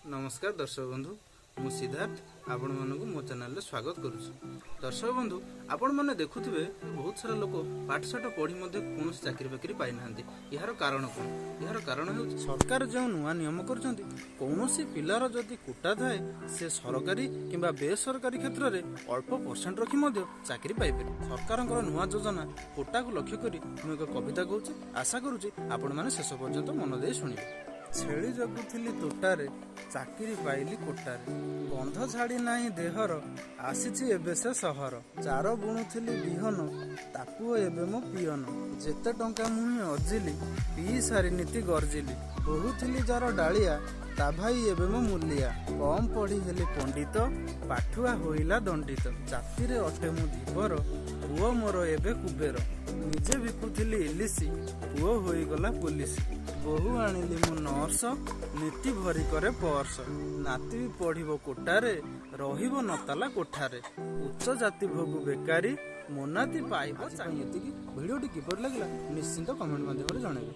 नमस्कार दर्शक बंधु मु सिद्धार्थ आपण मानक मो चैनल स्वागत करुछु। दर्शक बंधु आपण माने देखुथिबे बहुत सारा लोक पाठशाठ पढ़ी मध्य कौन चाकरी बाकरी पाई नांती। यार कारण कोन? यार कारण है सरकार जो नुआ नियम करछंती कौनसी पिलार जदि कोटा थाए से सरकारी किंबा बेसरकारी क्षेत्र में अल्प परसेंट रखी मध्य चाकरी पाई पारे। सरकारक नुआ योजना कोटा को लक्ष्य करी मु एक कविता कहूँ। आशा करुच्ची आपण माने शेष पर्यंत मन दे शुणिबे। छेली जगुथिली तोटारे चाकरी पाइली कोटारे गंध छाड़ी नाही देहर आसीची एबे से सहर चार बुणुथिली बिहन ताकू एबे मो पियन जेते टंका मुही अर्जिली पी सारी नीति गर्जिली बहुथिली जार डालिया ता भाई एबे मो मूलिया कम पढ़ी हेली पंडित पाठुआ होइला दंडित जातिरे अटे मु धीवर पुओ मोर एबे कुबेर निजे बिकुथिली इलिसी पुओ होइगला पुलिस बहु आनिली मु नर्स नीति भरी करे पर्स नाती भी पढ़िबो कोटारे रहिबो नताला कोठारे उच्च जाति भोगु बेकारी मोनाती पाइबो चाहिए। भिडियोटी किपर लागला निश्चिंत कमेंट माध्यम रे जणाइबे।